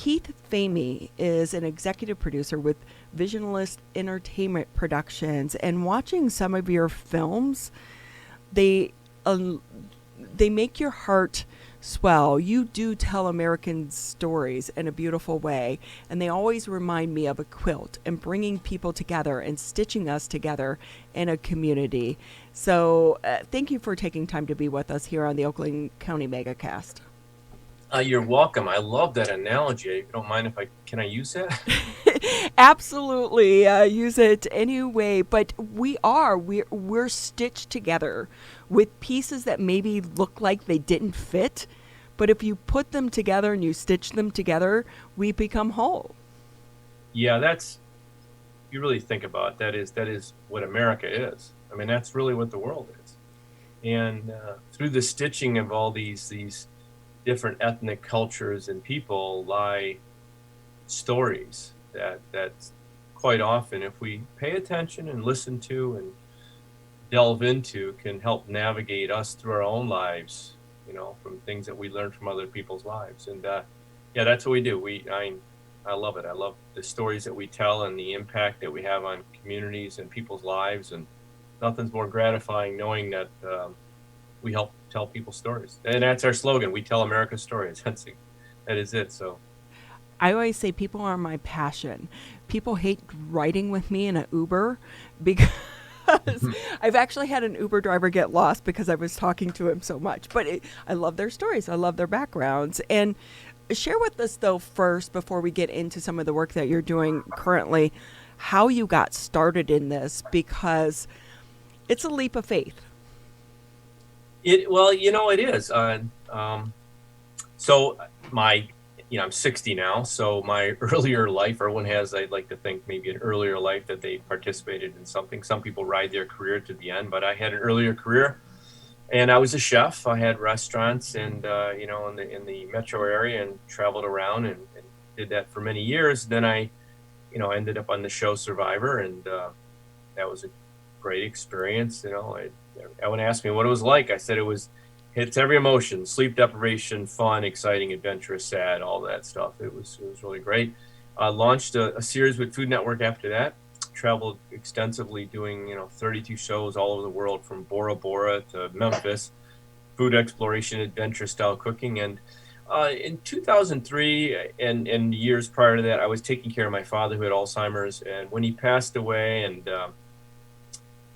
Keith Famie is an executive producer with Visionalist Entertainment Productions, and watching some of your films, they uh, they make your heart swell. You do tell American stories in a beautiful way, and they always remind me of a quilt and bringing people together and stitching us together in a community. So, thank you for taking time to be with us here on the Oakland County MegaCast. You're welcome. I love that analogy. If you don't mind if can I use that? Absolutely, use it anyway. But we're stitched together with pieces that maybe look like they didn't fit, but if you put them together and you stitch them together, we become whole. Yeah, you really think about it, that is what America is. I mean, that's really what the world is. And through the stitching of all these different ethnic cultures and people lie stories that quite often, if we pay attention and listen to and delve into, can help navigate us through our own lives, from things that we learn from other people's lives. And yeah, that's what we do. I love it. I love the stories that we tell and the impact that we have on communities and people's lives. And nothing's more gratifying knowing that we help tell people stories. And that's our slogan. We tell America's stories. That is it. So I always say people are my passion. People hate riding with me in an Uber because I've actually had an Uber driver get lost because I was talking to him so much. But I love their stories. I love their backgrounds. And share with us, though, first, before we get into some of the work that you're doing currently, how you got started in this, because it's a leap of faith. well, it is. So I'm 60 now. So my earlier life, everyone has, I'd like to think, maybe an earlier life that they participated in something. Some people ride their career to the end, but I had an earlier career, and I was a chef. I had restaurants and in the metro area, and traveled around and did that for many years. Then I ended up on the show Survivor, and that was a great experience. Everyone asked me what it was like. I said hits every emotion: sleep deprivation, fun, exciting, adventurous, sad, all that stuff. It was really great. Launched a series with Food Network after that. Traveled extensively doing 32 shows all over the world, from Bora Bora to Memphis. Food exploration, adventure style cooking. And in 2003 and years prior to that, I was taking care of my father, who had Alzheimer's. And when he passed away, and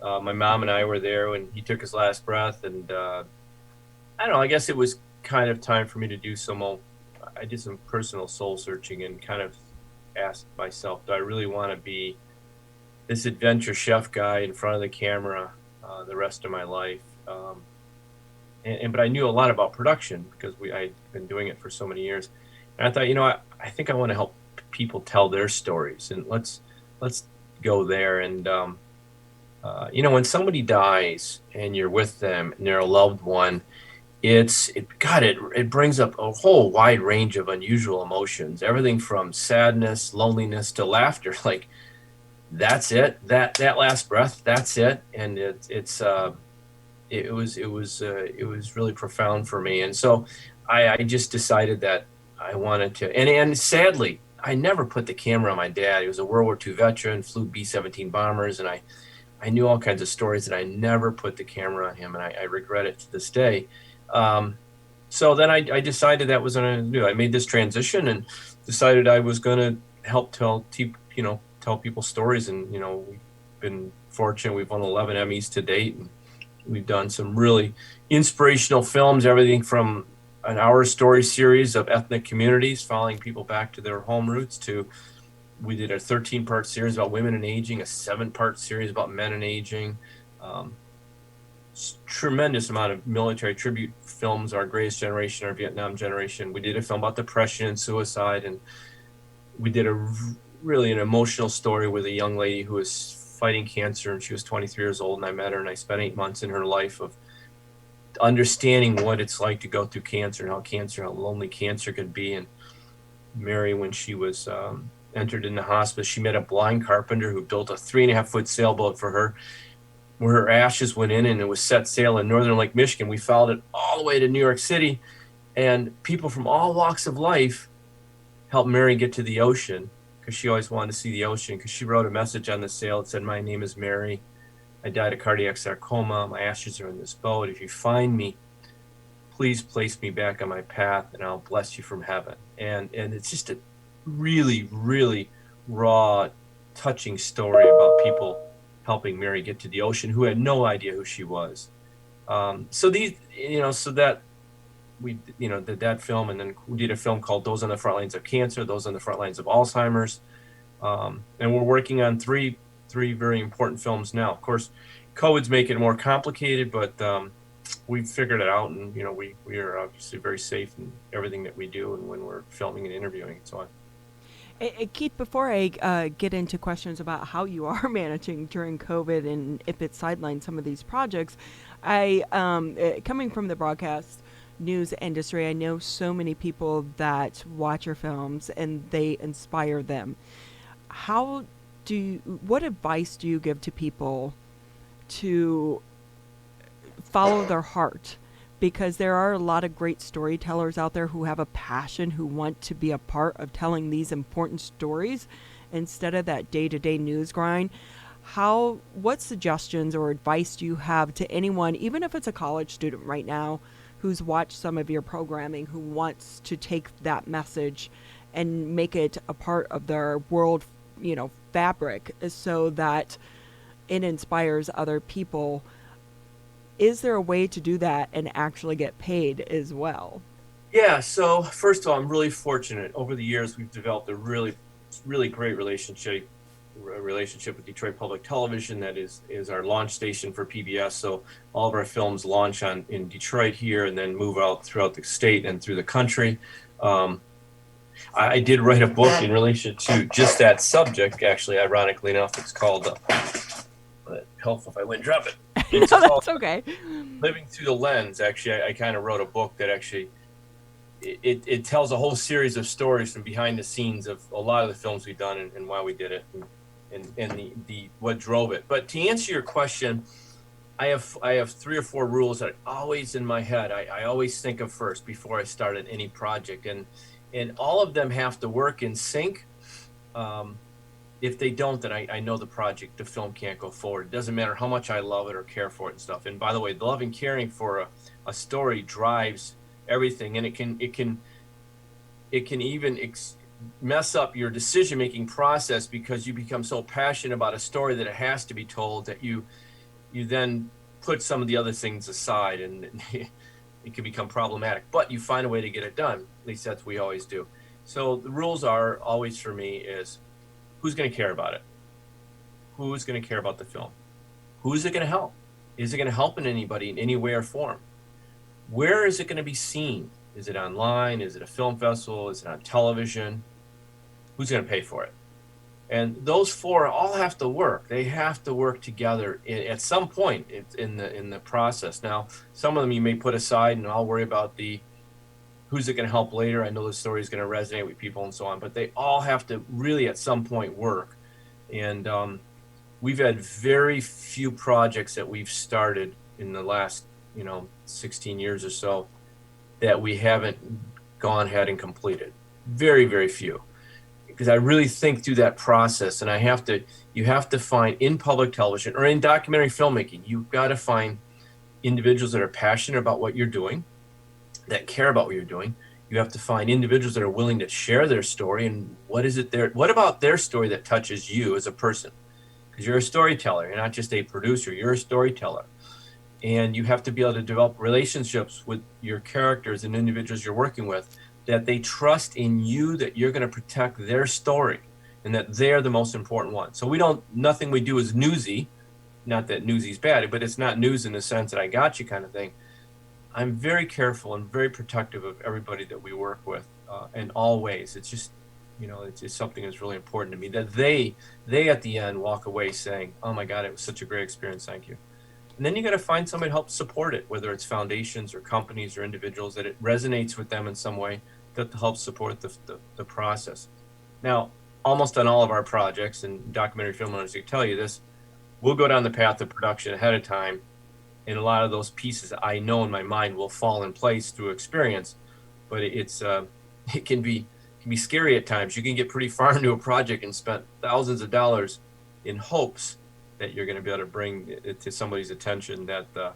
my mom and I were there when he took his last breath, and I don't know, I guess it was kind of time for me to do I did some personal soul searching and kind of asked myself, do I really want to be this adventure chef guy in front of the camera the rest of my life? But I knew a lot about production because I'd been doing it for so many years. And I thought, I think I want to help people tell their stories, and let's go there. And when somebody dies and you're with them and they're a loved one, it brings up a whole wide range of unusual emotions, everything from sadness, loneliness, to laughter. Like, that's it, that last breath, that's it. And it was really profound for me. And so I just decided that I wanted to, and sadly, I never put the camera on my dad. He was a World War II veteran, flew B-17 bombers, and I knew all kinds of stories, and I never put the camera on him, and I regret it to this day. So then I decided that was going to do. I made this transition and decided I was going to help tell people stories. And we've been fortunate. We've won 11 Emmys to date, and we've done some really inspirational films. Everything from an Our Story series of ethnic communities, following people back to their home roots, to we did a 13-part series about women and aging, a 7-part series about men and aging. Tremendous amount of military tribute films, Our Greatest Generation, Our Vietnam Generation. We did a film about depression and suicide, and we did really an emotional story with a young lady who was fighting cancer, and she was 23 years old, and I met her, and I spent 8 months in her life of understanding what it's like to go through cancer, and how lonely cancer could be. And Mary, when she was entered in the hospice, she met a blind carpenter who built a 3.5-foot sailboat for her, where her ashes went in, and it was set sail in northern Lake Michigan. We followed it all the way to New York City, and people from all walks of life help Mary get to the ocean, because she always wanted to see the ocean, because she wrote a message on the sail that said, "My name is Mary. I died of cardiac sarcoma. My ashes are in this boat. If you find me, please place me back on my path, and I'll bless you from heaven." And it's just a really, really raw, touching story about people helping Mary get to the ocean who had no idea who she was. So these, so that we, did that film, and then we did a film called Those on the Front Lines of Cancer, Those on the Front Lines of Alzheimer's. And we're working on three very important films now. Of course, COVID's making it more complicated, but we've figured it out, and we are obviously very safe in everything that we do, and when we're filming and interviewing and so on. Keith, before I get into questions about how you are managing during COVID and if it sidelined some of these projects, coming from the broadcast news industry, I know so many people that watch your films and they inspire them. What advice do you give to people to follow their heart? Because there are a lot of great storytellers out there who have a passion, who want to be a part of telling these important stories instead of that day-to-day news grind. What suggestions or advice do you have to anyone, even if it's a college student right now, who's watched some of your programming, who wants to take that message and make it a part of their world, fabric, so that it inspires other people? Is there a way to do that and actually get paid as well? Yeah, so first of all, I'm really fortunate. Over the years, we've developed a really, really great relationship with Detroit Public Television. That is our launch station for PBS. So all of our films launch in Detroit here and then move out throughout the state and through the country. I did write a book in relation to just that subject. Actually, ironically enough, it's called helpful if I wouldn't drop it. No, that's okay. Living Through the Lens. Actually, I kind of wrote a book that actually it tells a whole series of stories from behind the scenes of a lot of the films we've done and why we did it and the what drove it. But to answer your question, I have 3 or 4 rules that are always in my head. I always think of first before I started any project, and all of them have to work in sync. If they don't, then I know the film can't go forward. It doesn't matter how much I love it or care for it and stuff. And by the way, the love and caring for a story drives everything, and it can even mess up your decision-making process because you become so passionate about a story that it has to be told that you then put some of the other things aside, and it can become problematic. But you find a way to get it done. At least that's what we always do. So the rules are always for me is, who's going to care about it? Who's going to care about the film? Who's it going to help? Is it going to help anybody in any way or form? Where is it going to be seen? Is it online? Is it a film festival? Is it on television? Who's going to pay for it? And those 4 all have to work. They have to work together at some point in the process. Now, some of them you may put aside, and I'll worry about who's it going to help later. I know the story is going to resonate with people and so on, but they all have to really at some point work. And we've had very few projects that we've started in the last 16 years or so that we haven't gone ahead and completed. Very, very few. Because I really think through that process, and you have to find in public television or in documentary filmmaking, you've got to find individuals that are passionate about what you're doing, that care about what you're doing. You have to find individuals that are willing to share their story, and what about their story that touches you as a person? Because you're a storyteller, you're not just a producer, you're a storyteller. And you have to be able to develop relationships with your characters and individuals you're working with, that they trust in you, that you're going to protect their story and that they're the most important one. So nothing we do is newsy. Not that newsy's bad, but it's not news in the sense that I got you kind of thing. I'm very careful and very protective of everybody that we work with in all ways. It's just, it's just something that's really important to me, that they at the end walk away saying, "Oh my God, it was such a great experience. Thank you." And then you got to find somebody to help support it, whether it's foundations or companies or individuals, that it resonates with them in some way that helps support the process. Now, almost on all of our projects, and documentary film owners can tell you this, we'll go down the path of production ahead of time, and a lot of those pieces I know in my mind will fall in place through experience. But it can be can be scary at times. You can get pretty far into a project and spend thousands of dollars in hopes that you're going to be able to bring it to somebody's attention that they're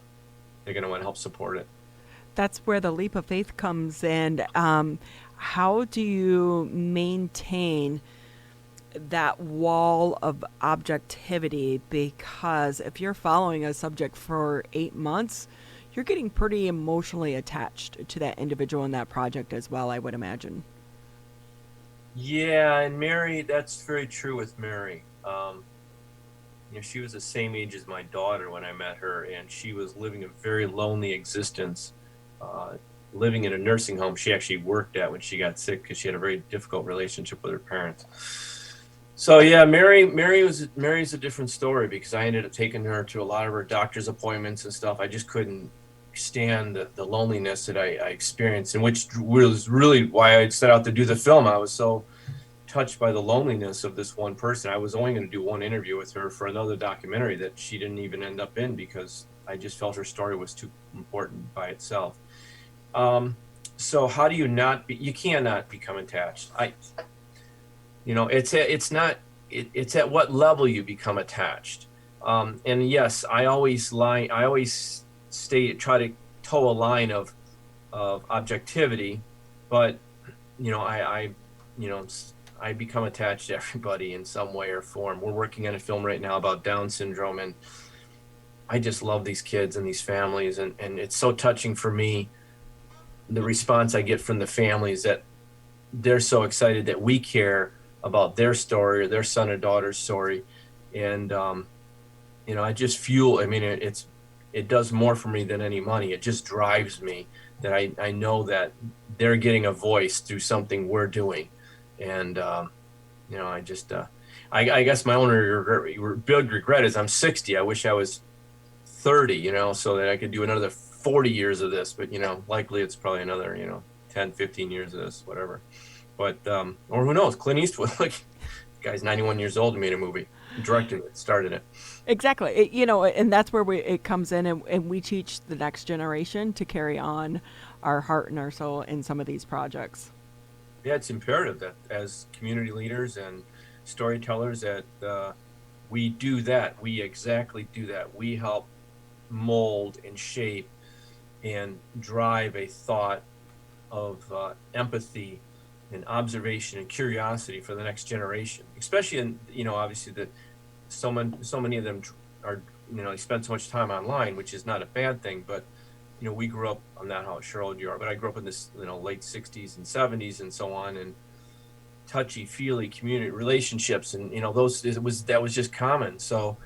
going to want to help support it. That's where the leap of faith comes in. How do you maintain that wall of objectivity? Because if you're following a subject for 8 months, you're getting pretty emotionally attached to that individual in that project as well, I would imagine. Yeah, and Mary, that's very true with Mary. She was the same age as my daughter when I met her, and she was living a very lonely existence, living in a nursing home she actually worked at when she got sick because she had a very difficult relationship with her parents. So yeah, Mary's a different story because I ended up taking her to a lot of her doctor's appointments and stuff. I just couldn't stand the loneliness that I experienced, and which was really why I set out to do the film. I was so touched by the loneliness of this one person. I was only going to do one interview with her for another documentary that she didn't even end up in because I just felt her story was too important by itself. So how do you not be, you cannot become attached. It's at what level you become attached. And yes, I always try to toe a line of objectivity, but I become attached to everybody in some way or form. We're working on a film right now about Down syndrome, and I just love these kids and these families, and it's so touching for me, the response I get from the families, that they're so excited that we care about their story or their son or daughter's story. And I just fuel. I mean, it does more for me than any money. It just drives me that I know that they're getting a voice through something we're doing. And I guess my only big regret is I'm 60. I wish I was 30, so that I could do another 40 years of this. But likely it's probably another 10, 15 years of this, whatever. But or who knows? Clint Eastwood, like, the guy's 91 years old and made a movie, directed it, started it. Exactly. And that's where it comes in, and we teach the next generation to carry on our heart and our soul in some of these projects. Yeah, it's imperative that as community leaders and storytellers that we do that. We exactly do that. We help mold and shape and drive a thought of empathy and observation and curiosity for the next generation, especially in, obviously that so many of them are, they spend so much time online, which is not a bad thing, but we grew up, I'm not sure how old you are, but I grew up in this, late 60s and 70s and so on, and touchy-feely community relationships, and that was just common. So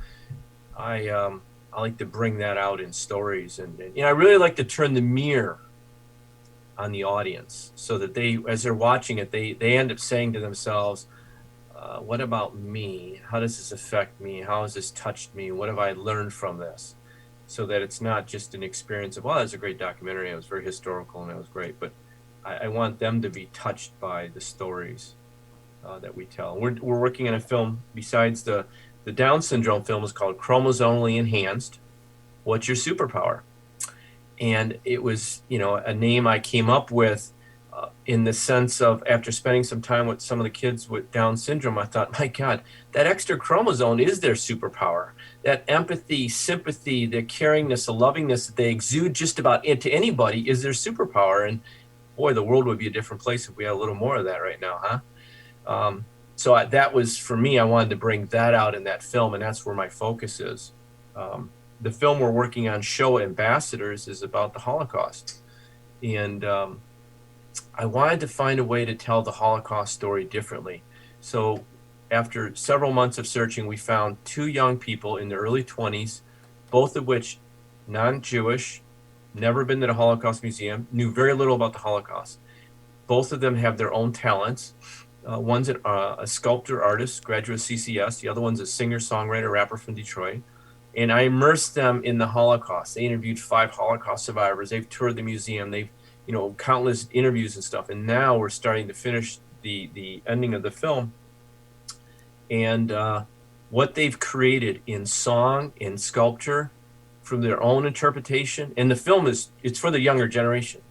I like to bring that out in stories, and I really like to turn the mirror on the audience so that they, as they're watching it, they end up saying to themselves, what about me? How does this affect me? How has this touched me? What have I learned from this? So that it's not just an experience of, well, it's a great documentary. It was very historical and it was great. But I want them to be touched by the stories that we tell. We're working on a film besides the Down syndrome film is called Chromosomally Enhanced. What's Your Superpower? And it was, a name I came up with in the sense of, after spending some time with some of the kids with Down syndrome, I thought, my God, that extra chromosome is their superpower. That empathy, sympathy, the caringness, the lovingness that they exude just about into anybody is their superpower. And boy, the world would be a different place if we had a little more of that right now, huh? So that was, for me, I wanted to bring that out in that film, and that's where my focus is. The film we're working on, Shoah Ambassadors, is about the Holocaust. And I wanted to find a way to tell the Holocaust story differently. So after several months of searching, we found two young people in their early 20s, both of which non-Jewish, never been to the Holocaust Museum, knew very little about the Holocaust. Both of them have their own talents. One's a sculptor, artist, graduate of CCS. The other one's a singer, songwriter, rapper from Detroit. And I immersed them in the Holocaust. They interviewed 5 Holocaust survivors. They've toured the museum. They've, countless interviews and stuff. And now we're starting to finish the ending of the film. And what they've created in song, in sculpture, from their own interpretation. And the film it's for the younger generation.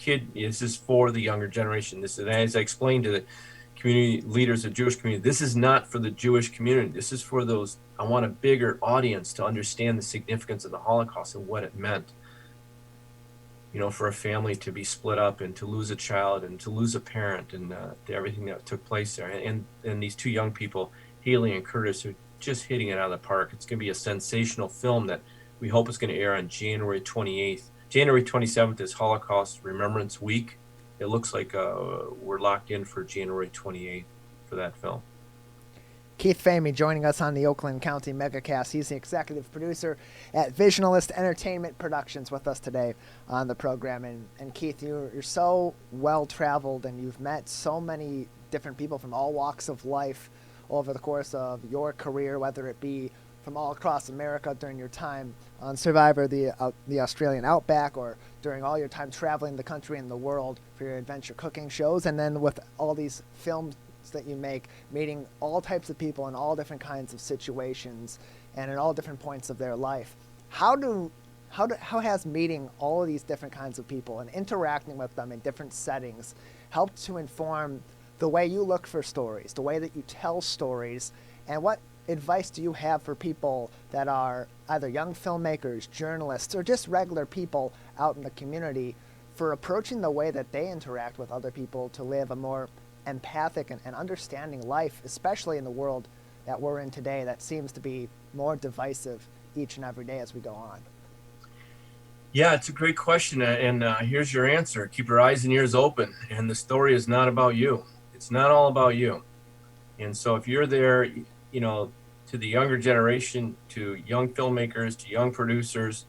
this is for the younger generation. This is, as I explained to the community leaders of Jewish community, this is not for the Jewish community. This is for those, I want a bigger audience to understand the significance of the Holocaust and what it meant, you know, for a family to be split up and to lose a child and to lose a parent, and everything that took place there. And these two young people, Haley and Curtis, are just hitting it out of the park. It's going to be a sensational film that we hope is going to air on January 28th. January 27th is Holocaust Remembrance Week. It looks like we're locked in for January 28th for that film. Keith Famie joining us on the Oakland County Megacast. He's the executive producer at Visionalist Entertainment Productions with us today on the program. And Keith, you're so well-traveled, and you've met so many different people from all walks of life over the course of your career, whether it be from all across America during your time on Survivor, the Australian Outback, or during all your time traveling the country and the world for your adventure cooking shows, and then with all these films that you make, meeting all types of people in all different kinds of situations and in all different points of their life. How has meeting all of these different kinds of people and interacting with them in different settings helped to inform the way you look for stories, the way that you tell stories, and what advice do you have for people that are either young filmmakers, journalists, or just regular people out in the community for approaching the way that they interact with other people to live a more empathic and understanding life, especially in the world that we're in today that seems to be more divisive each and every day as we go on? Yeah, it's a great question, and here's your answer. Keep your eyes and ears open, and the story is not about you. It's not all about you. And so if you're there, you know, to the younger generation, to young filmmakers, to young producers,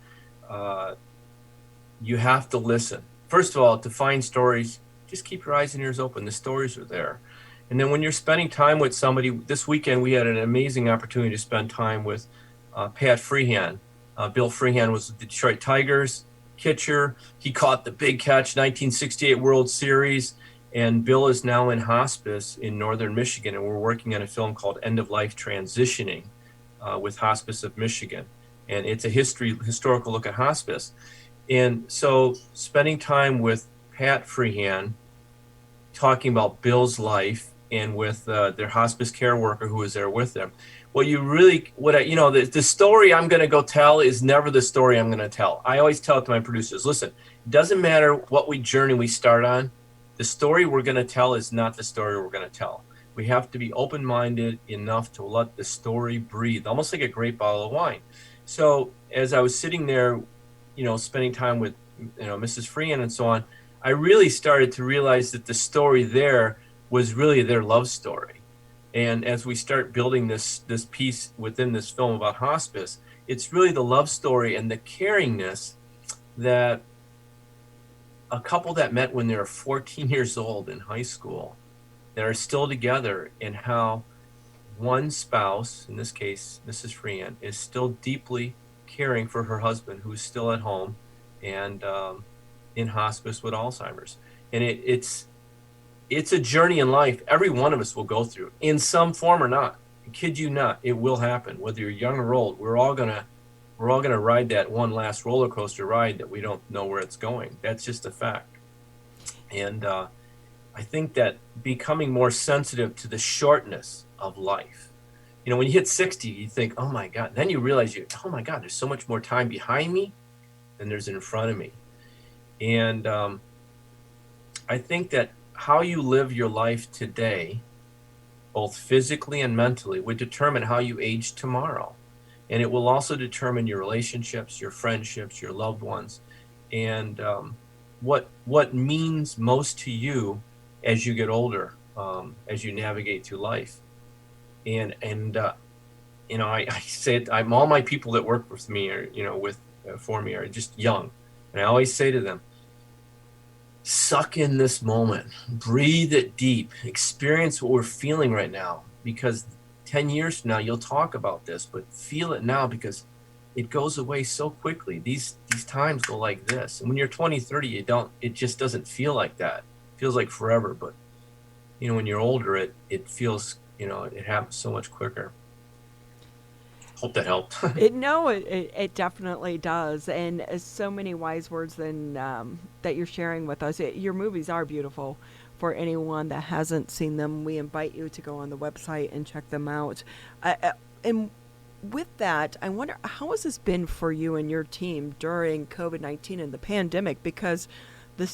you have to listen. First of all, to find stories, just keep your eyes and ears open. The stories are there. And then when you're spending time with somebody, this weekend we had an amazing opportunity to spend time with Pat Freehan. Bill Freehan was the Detroit Tigers catcher. He caught the big catch, 1968 World Series. And Bill is now in hospice in northern Michigan, and we're working on a film called End of Life Transitioning with Hospice of Michigan. And it's a historical look at hospice. And so spending time with Pat Freehan, talking about Bill's life, and with their hospice care worker who was there with them. The story I'm going to go tell is never the story I'm going to tell. I always tell it to my producers, listen, it doesn't matter what journey we start on. The story we're going to tell is not the story we're going to tell. We have to be open-minded enough to let the story breathe, almost like a great bottle of wine. So as I was sitting there, you know, spending time with, you know, Mrs. Freehan and so on, I really started to realize that the story there was really their love story. And as we start building this piece within this film about hospice, it's really the love story and the caringness that a couple that met when they were 14 years old in high school that are still together, and how one spouse, in this case, Mrs. Freehan, is still deeply caring for her husband, who's still at home and in hospice with Alzheimer's. And it's a journey in life every one of us will go through in some form or not. I kid you not, it will happen. Whether you're young or old, we're all gonna ride that one last roller coaster ride that we don't know where it's going. That's just a fact. And I think that becoming more sensitive to the shortness of life. You know, when you hit 60, you think, oh my God. Then you realize oh my God, there's so much more time behind me than there's in front of me. And I think that how you live your life today, both physically and mentally, would determine how you age tomorrow. And it will also determine your relationships, your friendships, your loved ones, and what means most to you as you get older, as you navigate through life. And you know, I say it, all my people that work with me are, you know, for me are just young, and I always say to them, suck in this moment, breathe it deep, experience what we're feeling right now, because 10 years from now, you'll talk about this, but feel it now, because it goes away so quickly. These times go like this. And when you're 20, 30, it just doesn't feel like that. It feels like forever. But, you know, when you're older, it feels, you know, it happens so much quicker. Hope that helped. It definitely does, and so many wise words that you're sharing with us. Your movies are beautiful. For anyone that hasn't seen them, we invite you to go on the website and check them out. And with that, I wonder, how has this been for you and your team during COVID-19 and the pandemic? Because the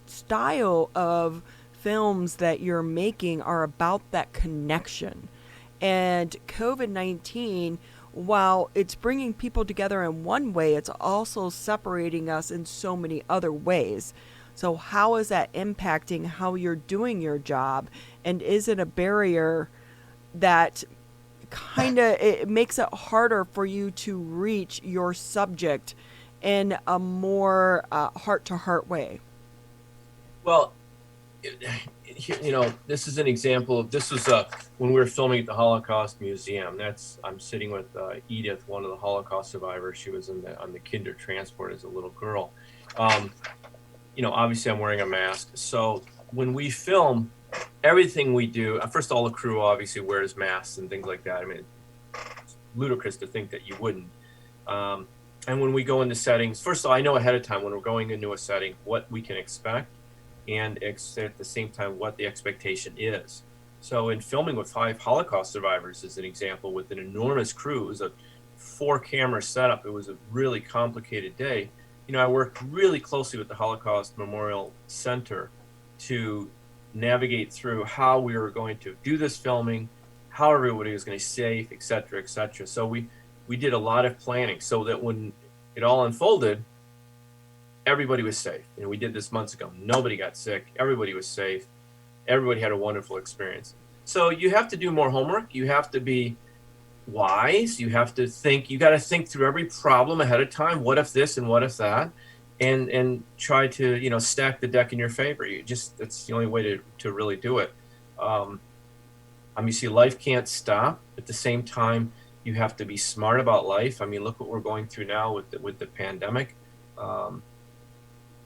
style of films that you're making are about that connection. And COVID-19, while it's bringing people together in one way, it's also separating us in so many other ways. So how is that impacting how you're doing your job? And is it a barrier that kind of it makes it harder for you to reach your subject in a more heart-to-heart way? Well, this is an example of, this was when we were filming at the Holocaust Museum. I'm sitting with Edith, one of the Holocaust survivors. She was on the Kinder transport as a little girl. Obviously I'm wearing a mask. So when we film, everything we do, first of all, the crew obviously wears masks and things like that. I mean, it's ludicrous to think that you wouldn't. And when we go into settings, first of all, I know ahead of time when we're going into a setting what we can expect, and at the same time what the expectation is. So in filming with 5 Holocaust survivors, as an example, with an enormous crew, it was a 4-camera setup. It was a really complicated day. I worked really closely with the Holocaust Memorial Center to navigate through how we were going to do this filming, how everybody was going to be safe, et cetera, et cetera. So we did a lot of planning so that when it all unfolded, everybody was safe. We did this months ago. Nobody got sick. Everybody was safe. Everybody had a wonderful experience. So you have to do more homework. You have to be wise. You have to think. You got to think through every problem ahead of time. What if this and what if that? And try to stack the deck in your favor. That's the only way to really do it. See, life can't stop. At the same time, you have to be smart about life. Look what we're going through now with the pandemic.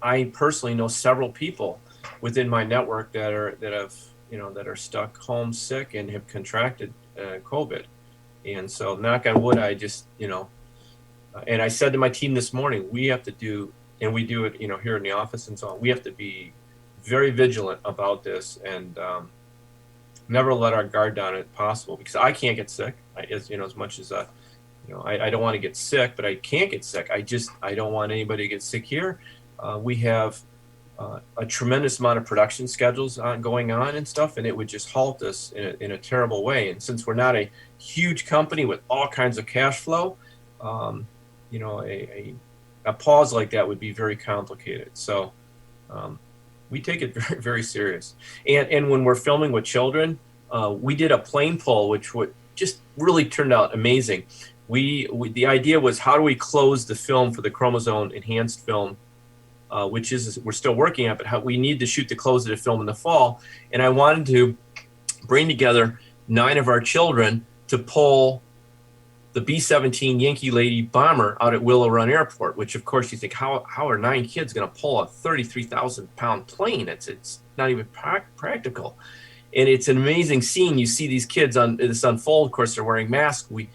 I personally know several people within my network that are stuck home sick and have contracted COVID. And so, knock on wood, and I said to my team this morning, we have to do, and we do it, here in the office and so on, we have to be very vigilant about this and never let our guard down if possible, because I can't get sick. As much as I don't want to get sick, but I can't get sick. I don't want anybody to get sick here. We have a tremendous amount of production schedules going on and stuff, and it would just halt us in a terrible way. And since we're not a huge company with all kinds of cash flow, a pause like that would be very complicated. So we take it very, very serious. And when we're filming with children, we did a plane pull, which just really turned out amazing. The idea was, how do we close the film for the chromosome enhanced film, which we're still working at, but how we need to shoot the close of the film in the fall. And I wanted to bring together 9 of our children to pull the B-17 Yankee Lady bomber out at Willow Run Airport, which of course you think, how are 9 kids going to pull a 33,000 pound plane? It's not even practical. And it's an amazing scene. You see these kids on this unfold. Of course, they're wearing masks. We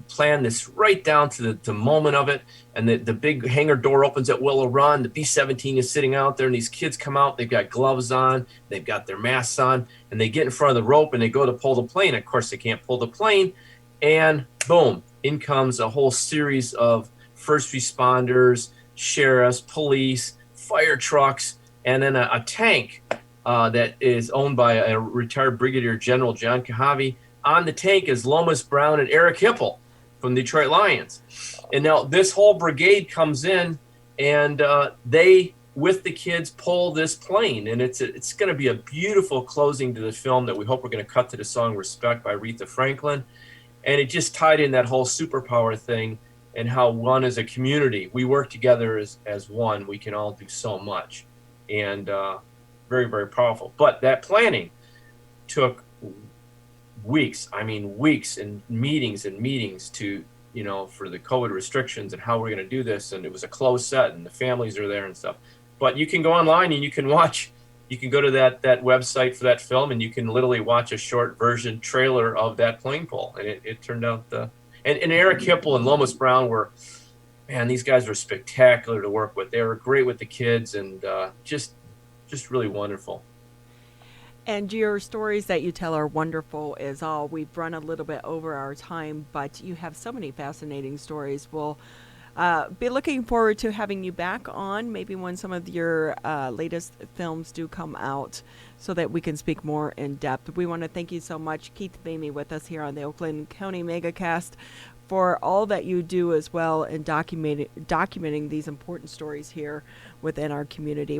planned this right down to the moment of it. And the big hangar door opens at Willow Run. The B-17 is sitting out there, and these kids come out. They've got gloves on. They've got their masks on. And they get in front of the rope, and they go to pull the plane. Of course, they can't pull the plane. And boom, in comes a whole series of first responders, sheriffs, police, fire trucks, and then a tank that is owned by a retired Brigadier General John Kahavi. On the tank is Lomas Brown and Eric Hipple from the Detroit Lions. And now this whole brigade comes in, and they, with the kids, pull this plane. And it's going to be a beautiful closing to the film that we hope we're going to cut to the song Respect by Aretha Franklin. And it just tied in that whole superpower thing and how one as a community, we work together as one. We can all do so much. And very, very powerful. But that planning took weeks and meetings to, for the COVID restrictions and how we're going to do this. And it was a closed set, and the families are there and stuff. But you can go online and you can watch. You can go to that website for that film, and you can literally watch a short version trailer of that plane pull. And it turned out, And Eric Hipple and Lomas Brown were, man, these guys were spectacular to work with. They were great with the kids, and just really wonderful. And your stories that you tell are wonderful as all. We've run a little bit over our time, but you have so many fascinating stories. We'll be looking forward to having you back on, maybe when some of your latest films do come out, so that we can speak more in depth. We want to thank you so much, Keith Famie, with us here on the Oakland County MegaCast, for all that you do as well in documenting these important stories here within our community.